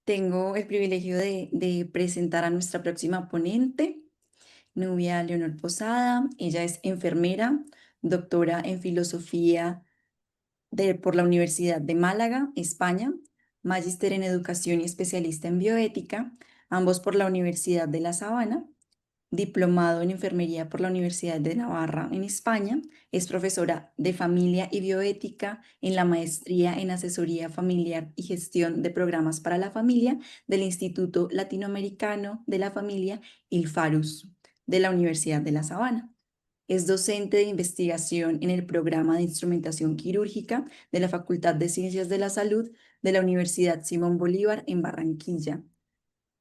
Tengo el privilegio de presentar a nuestra próxima ponente, Nubia Leonor Posada. Ella es enfermera, doctora en filosofía por la Universidad de Málaga, España, magíster en educación y especialista en bioética, ambos por la Universidad de La Sabana, diplomado en enfermería por la Universidad de Navarra en España. Es profesora de familia y bioética en la maestría en asesoría familiar y gestión de programas para la familia del Instituto Latinoamericano de la Familia, ILFARUS, de la Universidad de La Sabana. Es docente de investigación en el programa de instrumentación quirúrgica de la Facultad de Ciencias de la Salud de la Universidad Simón Bolívar en Barranquilla.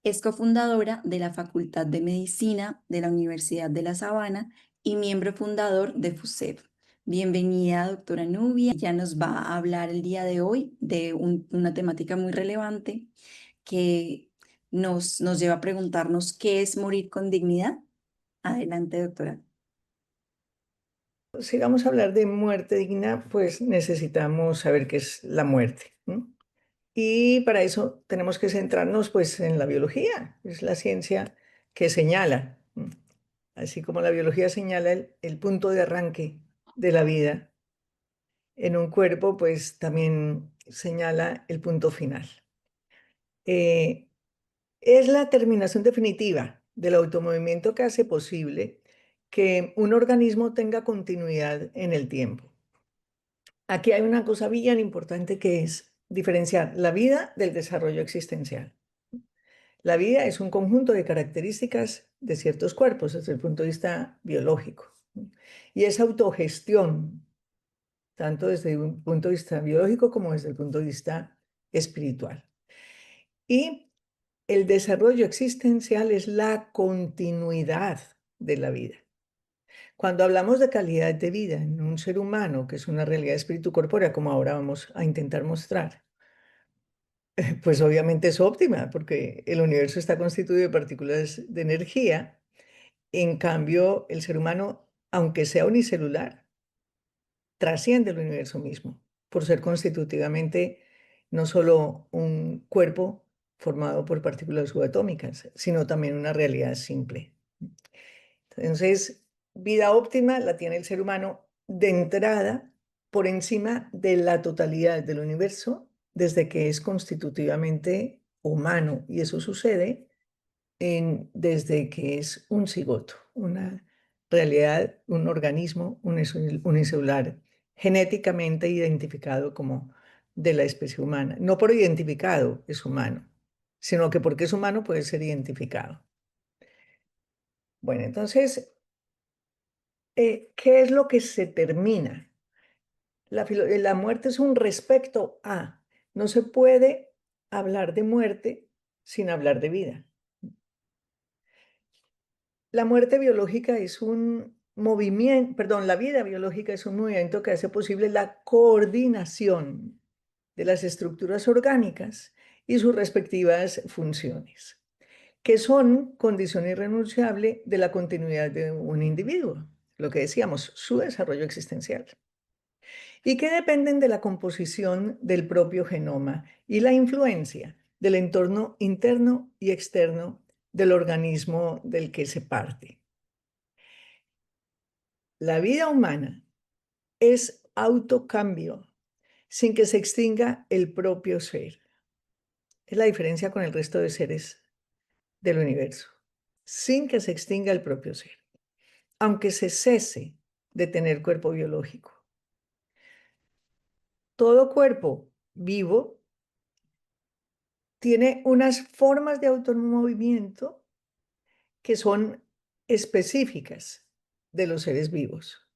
Es cofundadora de la Facultad de Medicina de la Universidad de La Sabana y miembro fundador de FUSEP. Bienvenida, doctora Nubia. Ya nos va a hablar el día de hoy de una temática muy relevante que nos lleva a preguntarnos qué es morir con dignidad. Adelante, doctora. Si vamos a hablar de muerte digna, pues necesitamos saber qué es la muerte, ¿no? Y para eso tenemos que centrarnos pues en la biología, es la ciencia que señala, ¿no? Así como la biología señala el punto de arranque de la vida en un cuerpo, pues también señala el punto final. Eh, es la terminación definitiva del automovimiento que hace posible que un organismo tenga continuidad en el tiempo. Aquí hay una cosa bien importante que es diferenciar la vida del desarrollo existencial. La vida es un conjunto de características de ciertos cuerpos desde el punto de vista biológico, ¿no? Y es autogestión, tanto desde un punto de vista biológico como desde el punto de vista espiritual. Y el desarrollo existencial es la continuidad de la vida. Cuando hablamos de calidad de vida en un ser humano, que es una realidad espíritu-corpórea, como ahora vamos a intentar mostrar, pues obviamente es óptima, porque el universo está constituido de partículas de energía. En cambio, el ser humano, aunque sea unicelular, trasciende el universo mismo, por ser constitutivamente no solo un cuerpo formado por partículas subatómicas, sino también una realidad simple. Entonces, vida óptima la tiene el ser humano de entrada por encima de la totalidad del universo desde que es constitutivamente humano. Y eso sucede desde que es un cigoto, una realidad, un organismo unicelular, genéticamente identificado como de la especie humana. No por identificado es humano, sino que porque es humano puede ser identificado. Bueno, entonces, ¿qué es lo que se termina? La muerte es un respecto a. No se puede hablar de muerte sin hablar de vida. La muerte biológica es un movimiento, perdón, la vida biológica es un movimiento que hace posible la coordinación de las estructuras orgánicas y sus respectivas funciones, que son condición irrenunciable de la continuidad de un individuo, lo que decíamos, su desarrollo existencial, y que dependen de la composición del propio genoma y la influencia del entorno interno y externo del organismo del que se parte. La vida humana es autocambio sin que se extinga el propio ser. Es la diferencia con el resto de seres del universo. Sin que se extinga el propio ser, aunque se cese de tener cuerpo biológico. Todo cuerpo vivo tiene unas formas de automovimiento que son específicas de los seres vivos.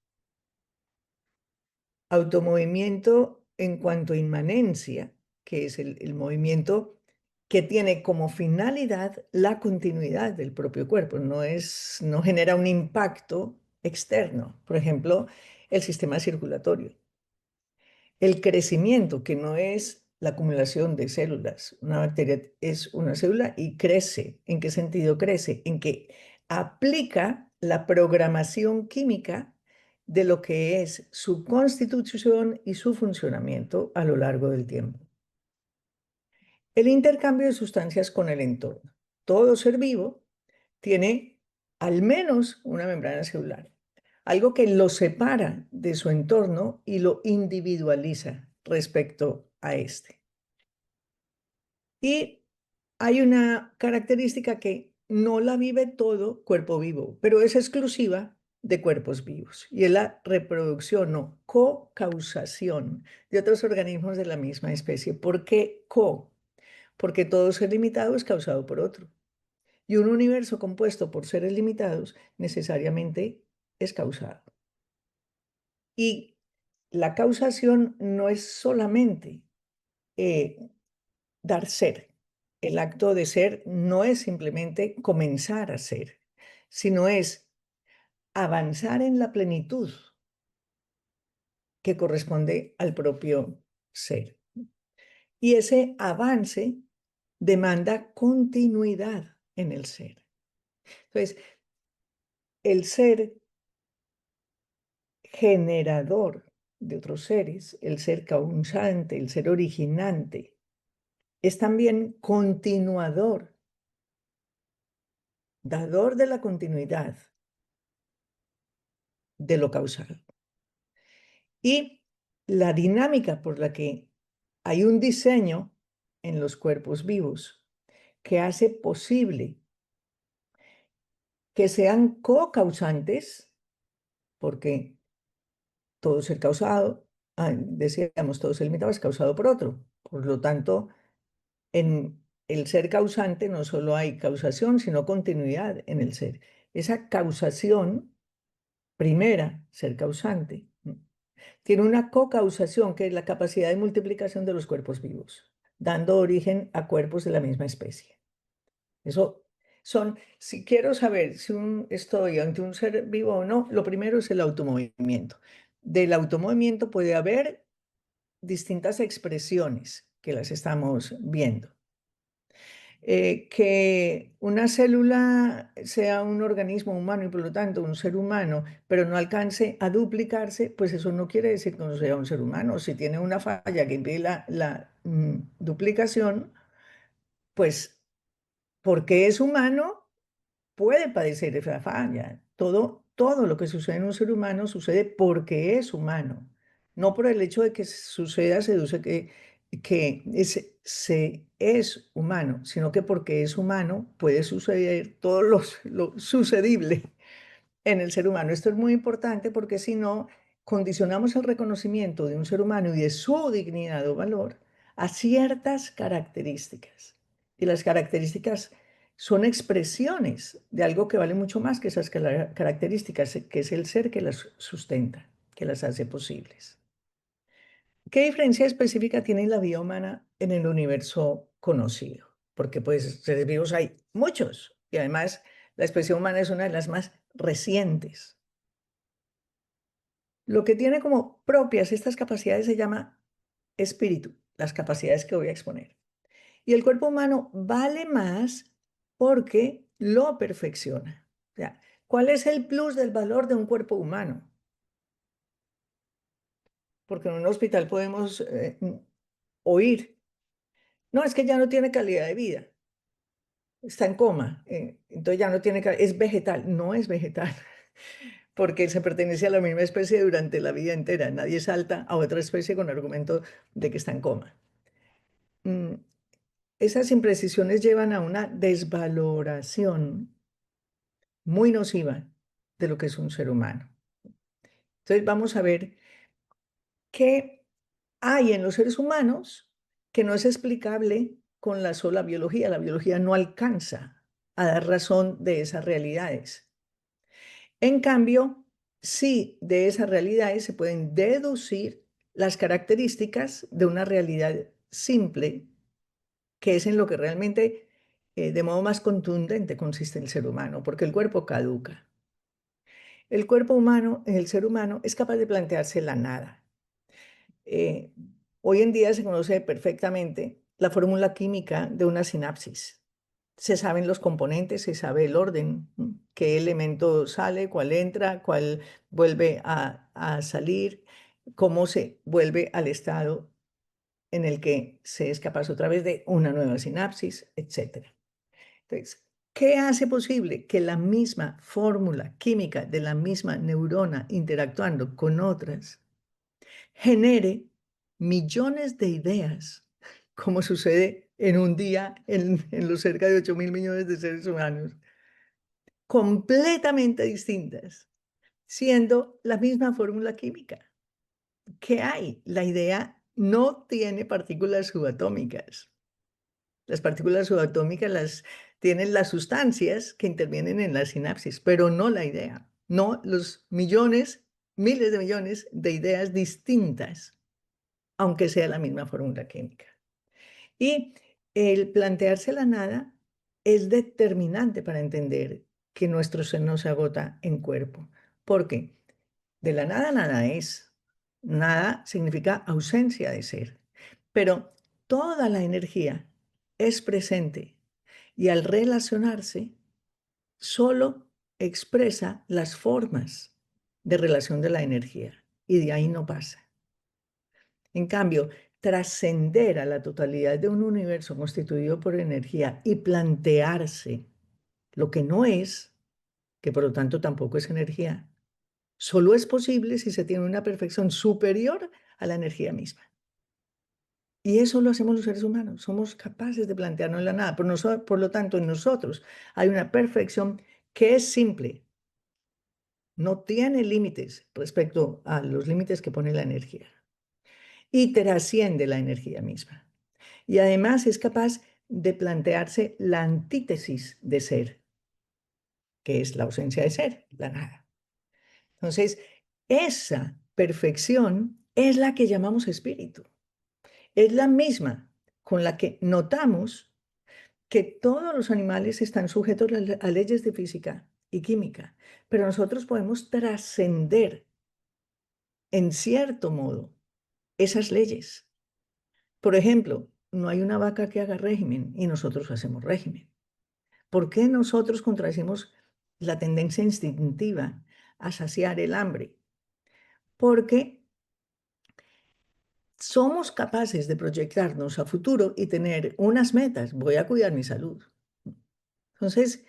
Automovimiento en cuanto a inmanencia, que es el movimiento que tiene como finalidad la continuidad del propio cuerpo, no genera un impacto externo. Por ejemplo, el sistema circulatorio. El crecimiento, que no es la acumulación de células. Una bacteria es una célula y crece. ¿En qué sentido crece? En que aplica la programación química de lo que es su constitución y su funcionamiento a lo largo del tiempo. El intercambio de sustancias con el entorno. Todo ser vivo tiene al menos una membrana celular, algo que lo separa de su entorno y lo individualiza respecto a este. Y hay una característica que no la vive todo cuerpo vivo, pero es exclusiva de cuerpos vivos, y es la reproducción o co-causación de otros organismos de la misma especie. ¿Por qué co? Porque todo ser limitado es causado por otro. Y un universo compuesto por seres limitados necesariamente es causado. Y la causación no es solamente dar ser. El acto de ser no es simplemente comenzar a ser, sino es avanzar en la plenitud que corresponde al propio ser. Y ese avance demanda continuidad en el ser. Entonces, el ser generador de otros seres, el ser causante, el ser originante, es también continuador, dador de la continuidad de lo causado. Y la dinámica por la que hay un diseño en los cuerpos vivos que hace posible que sean co-causantes, porque todo ser causado, decíamos, todo ser limitado es causado por otro. Por lo tanto, en el ser causante no solo hay causación, sino continuidad en el ser. Esa causación primera, ser causante, tiene una cocausación, que es la capacidad de multiplicación de los cuerpos vivos, dando origen a cuerpos de la misma especie. Eso son, si quiero saber si estoy ante un ser vivo o no, lo primero es el automovimiento. Del automovimiento puede haber distintas expresiones que las estamos viendo. Que una célula sea un organismo humano y por lo tanto un ser humano, pero no alcance a duplicarse, pues eso no quiere decir que no sea un ser humano. Si tiene una falla que impide la duplicación, pues porque es humano, puede padecer esa falla. Todo lo que sucede en un ser humano sucede porque es humano, no por el hecho de que suceda, se deduce que se es humano, sino que porque es humano puede suceder todo lo sucedible en el ser humano. Esto es muy importante porque si no, condicionamos el reconocimiento de un ser humano y de su dignidad o valor a ciertas características. Y las características son expresiones de algo que vale mucho más que esas características, que es el ser que las sustenta, que las hace posibles. ¿Qué diferencia específica tiene la vida humana en el universo conocido? Porque pues seres vivos hay muchos y además la especie humana es una de las más recientes. Lo que tiene como propias estas capacidades se llama espíritu, las capacidades que voy a exponer. Y el cuerpo humano vale más porque lo perfecciona. O sea, ¿cuál es el plus del valor de un cuerpo humano? Porque en un hospital podemos oír, no, es que ya no tiene calidad de vida, está en coma, entonces ya no tiene, es vegetal, no es vegetal, porque se pertenece a la misma especie durante la vida entera. Nadie salta a otra especie con argumento de que está en coma. Esas imprecisiones llevan a una desvaloración muy nociva de lo que es un ser humano. Entonces vamos a ver qué hay en los seres humanos que no es explicable con la sola biología. La biología no alcanza a dar razón de esas realidades. En cambio, sí, de esas realidades se pueden deducir las características de una realidad simple, que es en lo que realmente, de modo más contundente, consiste el ser humano, porque el cuerpo caduca. El cuerpo humano, el ser humano, es capaz de plantearse la nada. Eh, Hoy en día se conoce perfectamente la fórmula química de una sinapsis. Se saben los componentes, se sabe el orden, qué elemento sale, cuál entra, cuál vuelve a salir, cómo se vuelve al estado en el que se es capaz otra vez de una nueva sinapsis, etc. Entonces, ¿qué hace posible que la misma fórmula química de la misma neurona interactuando con otras genere millones de ideas, como sucede en un día en los cerca de 8.000 millones de seres humanos, completamente distintas, siendo la misma fórmula química? ¿Qué hay? La idea no tiene partículas subatómicas. Las partículas subatómicas las tienen las sustancias que intervienen en la sinapsis, pero no la idea, no los millones, miles de millones de ideas distintas, aunque sea la misma fórmula química. Y el plantearse la nada es determinante para entender que nuestro ser no se agota en cuerpo. ¿Por qué? De la nada nada es. Nada significa ausencia de ser. Pero toda la energía es presente y al relacionarse solo expresa las formas de relación de la energía y de ahí no pasa. En cambio, trascender a la totalidad de un universo constituido por energía y plantearse lo que no es, que por lo tanto tampoco es energía, solo es posible si se tiene una perfección superior a la energía misma. Y eso lo hacemos los seres humanos, somos capaces de plantearnos la nada. Por lo tanto, en nosotros hay una perfección que es simple, no tiene límites respecto a los límites que pone la energía y trasciende la energía misma. Y además es capaz de plantearse la antítesis de ser, que es la ausencia de ser, la nada. Entonces, esa perfección es la que llamamos espíritu. Es la misma con la que notamos que todos los animales están sujetos a leyes de física y química, pero nosotros podemos trascender, en cierto modo, esas leyes. Por ejemplo, no hay una vaca que haga régimen y nosotros hacemos régimen. ¿Por qué nosotros contradecimos la tendencia instintiva a saciar el hambre? Porque somos capaces de proyectarnos a futuro y tener unas metas. Voy a cuidar mi salud. Entonces,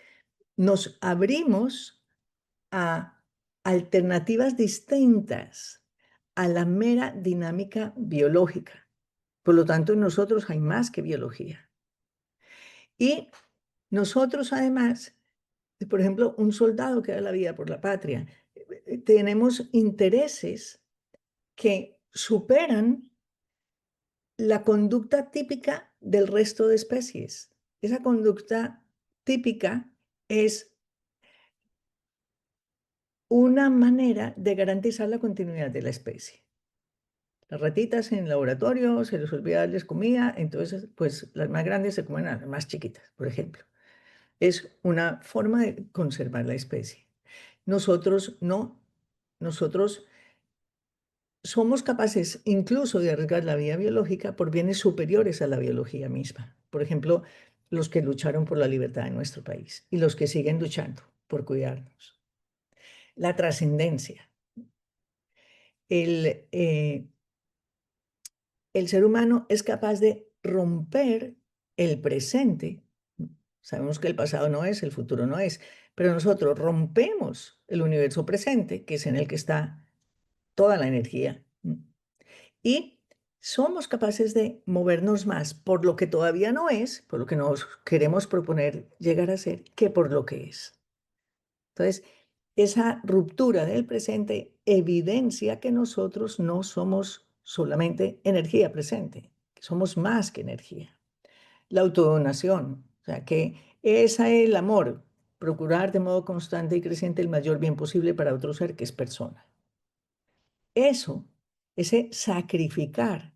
nos abrimos a alternativas distintas a la mera dinámica biológica. Por lo tanto, en nosotros hay más que biología. Y nosotros, además, por ejemplo, un soldado que da la vida por la patria, tenemos intereses que superan la conducta típica del resto de especies. Esa conducta típica es una manera de garantizar la continuidad de la especie. Las ratitas en el laboratorio se les olvida darles comida, entonces pues las más grandes se comen a las más chiquitas, por ejemplo. Es una forma de conservar la especie. Nosotros no, nosotros somos capaces incluso de arriesgar la vida biológica por bienes superiores a la biología misma. Por ejemplo, los que lucharon por la libertad en nuestro país y los que siguen luchando por cuidarnos. La trascendencia. El, eh, el ser humano es capaz de romper el presente. Sabemos que el pasado no es, el futuro no es, pero nosotros rompemos el universo presente, que es en el que está toda la energía. Y somos capaces de movernos más por lo que todavía no es, por lo que nos queremos proponer llegar a ser, que por lo que es. Entonces, esa ruptura del presente evidencia que nosotros no somos solamente energía presente, que somos más que energía. La autodonación, o sea, que esa es el amor, procurar de modo constante y creciente el mayor bien posible para otro ser que es persona. Eso, ese sacrificar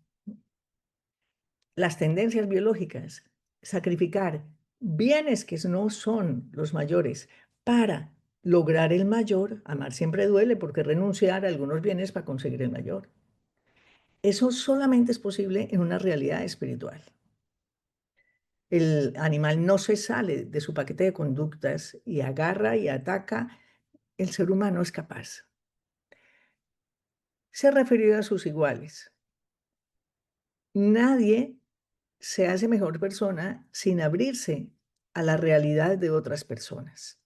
las tendencias biológicas, sacrificar bienes que no son los mayores para lograr el mayor, amar siempre duele porque renunciar a algunos bienes para conseguir el mayor. Eso solamente es posible en una realidad espiritual. El animal no se sale de su paquete de conductas y agarra y ataca. El ser humano es capaz. Se ha referido a sus iguales. Nadie se hace mejor persona sin abrirse a la realidad de otras personas.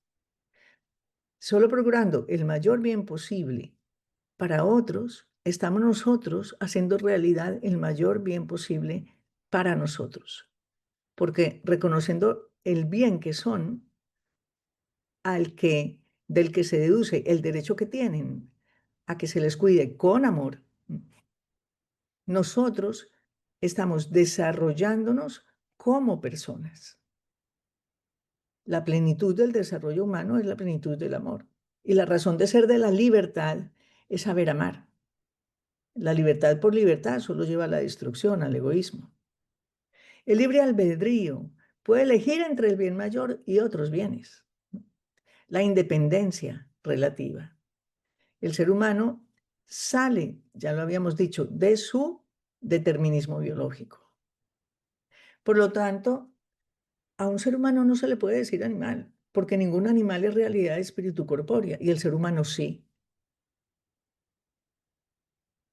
Solo procurando el mayor bien posible para otros, estamos nosotros haciendo realidad el mayor bien posible para nosotros. Porque reconociendo el bien que son, del que se deduce el derecho que tienen a que se les cuide con amor, nosotros estamos desarrollándonos como personas. La plenitud del desarrollo humano es la plenitud del amor. Y la razón de ser de la libertad es saber amar. La libertad por libertad solo lleva a la destrucción, al egoísmo. El libre albedrío puede elegir entre el bien mayor y otros bienes. La independencia relativa. El ser humano sale, ya lo habíamos dicho, de su determinismo biológico. Por lo tanto, a un ser humano no se le puede decir animal, porque ningún animal es realidad de espíritu corpórea y el ser humano sí.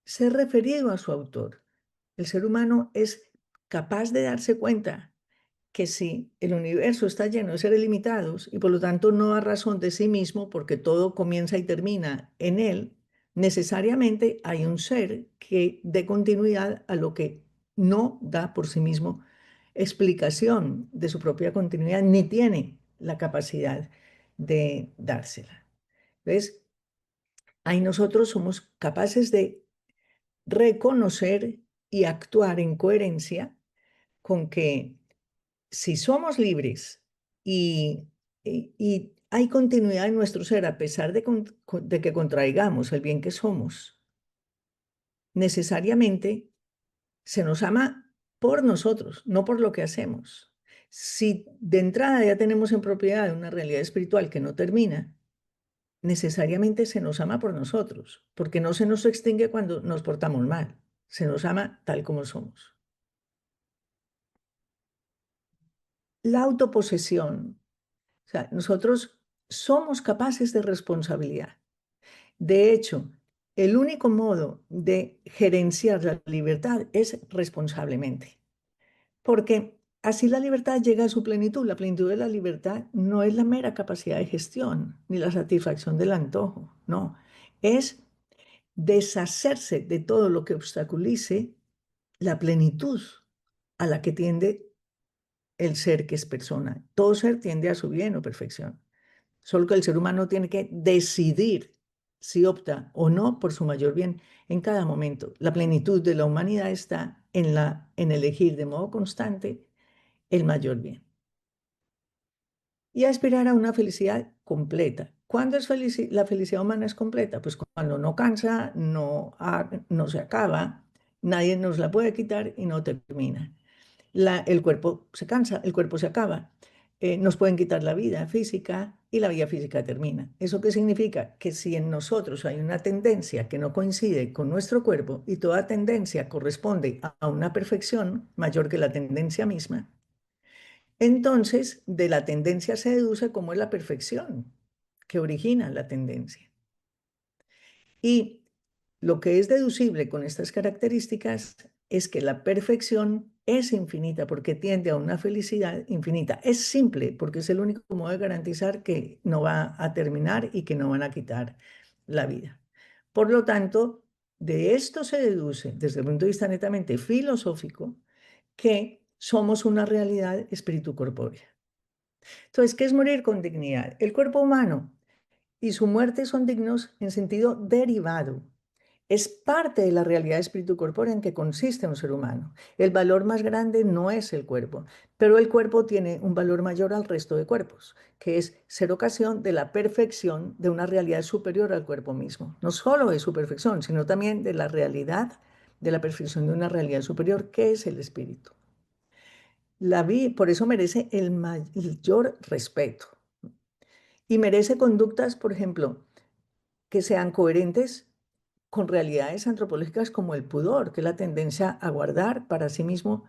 Ser referido a su autor. El ser humano es capaz de darse cuenta que si el universo está lleno de seres limitados y por lo tanto no a razón de sí mismo, porque todo comienza y termina en él, necesariamente hay un ser que dé continuidad a lo que no da por sí mismo explicación de su propia continuidad, ni tiene la capacidad de dársela. ¿Ves? Ahí nosotros somos capaces de reconocer y actuar en coherencia con que si somos libres y, y hay continuidad en nuestro ser, a pesar de que contraigamos el bien que somos, necesariamente se nos ama por nosotros, no por lo que hacemos. Si de entrada ya tenemos en propiedad una realidad espiritual que no termina, necesariamente se nos ama por nosotros, porque no se nos extingue cuando nos portamos mal, se nos ama tal como somos. La autoposesión. O sea, nosotros somos capaces de responsabilidad. De hecho, el único modo de gerenciar la libertad es responsablemente, porque así la libertad llega a su plenitud. La plenitud de la libertad no es la mera capacidad de gestión ni la satisfacción del antojo, no, es deshacerse de todo lo que obstaculice la plenitud a la que tiende el ser que es persona. Todo ser tiende a su bien o perfección. Solo que el ser humano tiene que decidir si opta o no por su mayor bien en cada momento. La plenitud de la humanidad está en elegir de modo constante el mayor bien y aspirar a una felicidad completa. ¿Cuándo es la felicidad humana es completa? Pues cuando no cansa, no se acaba, nadie nos la puede quitar y no termina. El cuerpo se cansa, el cuerpo se acaba. Nos pueden quitar la vida física y la vida física termina. ¿Eso qué significa? Que si en nosotros hay una tendencia que no coincide con nuestro cuerpo y toda tendencia corresponde a una perfección mayor que la tendencia misma, entonces de la tendencia se deduce cómo es la perfección que origina la tendencia. Y lo que es deducible con estas características es que la perfección es infinita porque tiende a una felicidad infinita. Es simple porque es el único modo de garantizar que no va a terminar y que no van a quitar la vida. Por lo tanto, de esto se deduce, desde el punto de vista netamente filosófico, que somos una realidad espíritu corpórea. Entonces, ¿qué es morir con dignidad? El cuerpo humano y su muerte son dignos en sentido derivado. Es parte de la realidad espíritu corpórea en que consiste un ser humano. El valor más grande no es el cuerpo, pero el cuerpo tiene un valor mayor al resto de cuerpos, que es ser ocasión de la perfección de una realidad superior al cuerpo mismo. No solo de su perfección, sino también de la realidad, de la perfección de una realidad superior, que es el espíritu. Por eso merece el mayor respeto y merece conductas, por ejemplo, que sean coherentes con realidades antropológicas como el pudor, que es la tendencia a guardar para sí mismo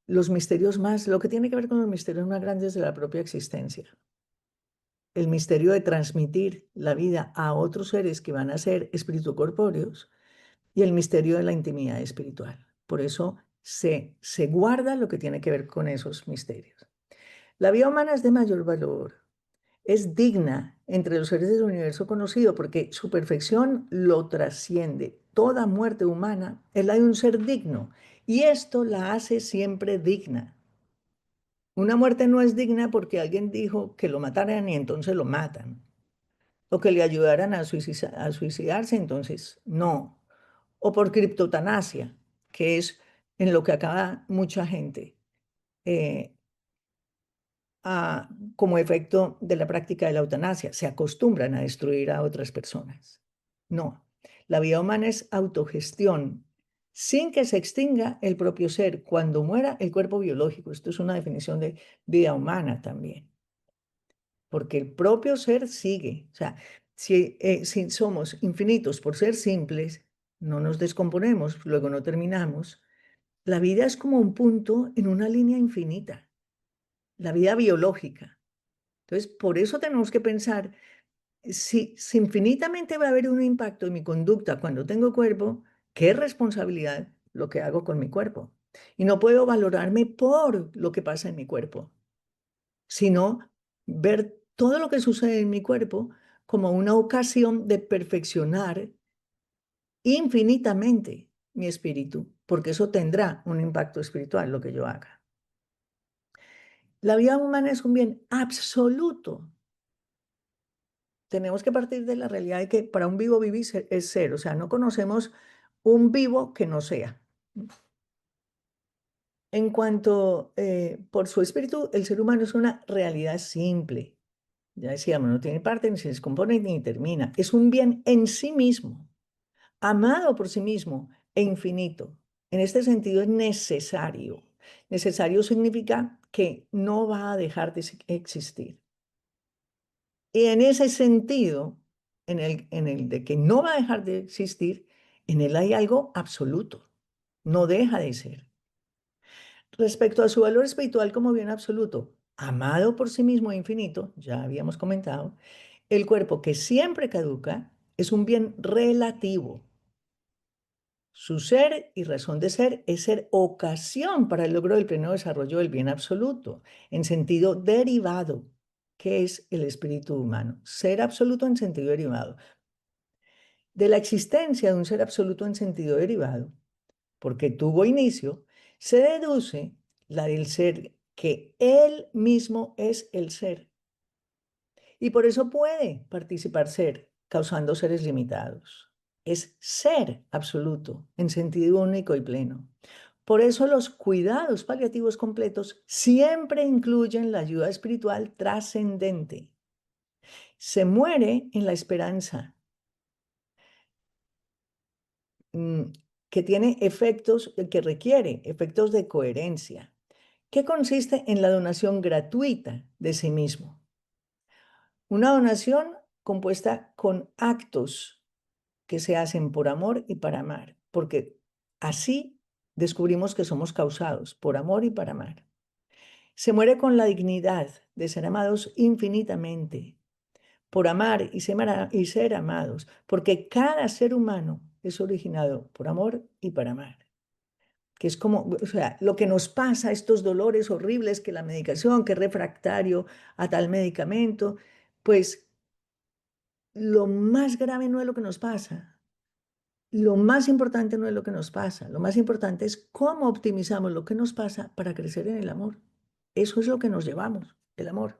los misterios más, lo que tiene que ver con los misterios más grandes de la propia existencia. El misterio de transmitir la vida a otros seres que van a ser espíritu corpóreos y el misterio de la intimidad espiritual. Por eso se guarda lo que tiene que ver con esos misterios. La vida humana es de mayor valor, es digna entre los seres del universo conocido porque su perfección lo trasciende. Toda muerte humana es la de un ser digno y esto la hace siempre digna. Una muerte no es digna porque alguien dijo que lo mataran y entonces lo matan, o que le ayudaran a suicidarse, entonces no, o por criptotanasia, que es en lo que acaba mucha gente. eh, Como efecto de la práctica de la eutanasia. Se acostumbran a destruir a otras personas. No, la vida humana es autogestión, sin que se extinga el propio ser cuando muera el cuerpo biológico. Esto es una definición de vida humana también, porque el propio ser sigue. O sea, si somos infinitos por ser simples, no nos descomponemos, luego no terminamos. La vida es como un punto en una línea infinita, la vida biológica. Entonces, por eso tenemos que pensar, si infinitamente va a haber un impacto en mi conducta cuando tengo cuerpo, qué responsabilidad lo que hago con mi cuerpo. Y no puedo valorarme por lo que pasa en mi cuerpo, sino ver todo lo que sucede en mi cuerpo como una ocasión de perfeccionar infinitamente mi espíritu, porque eso tendrá un impacto espiritual lo que yo haga. La vida humana es un bien absoluto. Tenemos que partir de la realidad de que para un vivo vivir es ser, o sea, no conocemos un vivo que no sea. En cuanto por su espíritu, el ser humano es una realidad simple. Ya decíamos, no tiene parte, ni se descompone, ni termina. Es un bien en sí mismo, amado por sí mismo e infinito. En este sentido es necesario. Necesario significa que no va a dejar de existir. Y en ese sentido, en el de que no va a dejar de existir, en él hay algo absoluto, no deja de ser. Respecto a su valor espiritual como bien absoluto, amado por sí mismo e infinito, ya habíamos comentado, el cuerpo que siempre caduca es un bien relativo. Su ser y razón de ser es ser ocasión para el logro del pleno desarrollo del bien absoluto, en sentido derivado, que es el espíritu humano. Ser absoluto en sentido derivado. De la existencia de un ser absoluto en sentido derivado, porque tuvo inicio, se deduce la del ser que él mismo es el ser. Y por eso puede participar ser, causando seres limitados. Es ser absoluto, en sentido único y pleno. Por eso los cuidados paliativos completos siempre incluyen la ayuda espiritual trascendente. Se muere en la esperanza, mm, que tiene efectos, que requiere efectos de coherencia, que consiste en la donación gratuita de sí mismo. Una donación compuesta con actos que se hacen por amor y para amar, porque así descubrimos que somos causados por amor y para amar. Se muere con la dignidad de ser amados infinitamente, por amar y ser amados, porque cada ser humano es originado por amor y para amar. Que es como, o sea, lo que nos pasa, estos dolores horribles que la medicación, que es refractario a tal medicamento, pues lo más grave no es lo que nos pasa. Lo más importante no es lo que nos pasa, lo más importante es cómo optimizamos lo que nos pasa para crecer en el amor. Eso es lo que nos llevamos, el amor.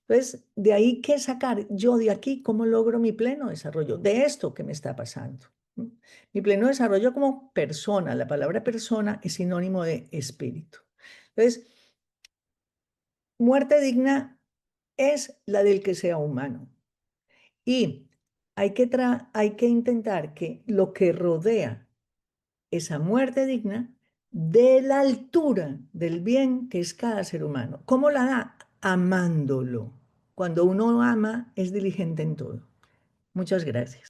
Entonces, de ahí que sacar yo de aquí, ¿cómo logro mi pleno desarrollo de esto que me está pasando? ¿Mm? Mi pleno desarrollo como persona, la palabra persona es sinónimo de espíritu. Entonces, muerte digna es la del que sea humano. Y hay que intentar que lo que rodea esa muerte digna de la altura del bien que es cada ser humano. ¿Cómo la da? Amándolo. Cuando uno ama, es diligente en todo. Muchas gracias.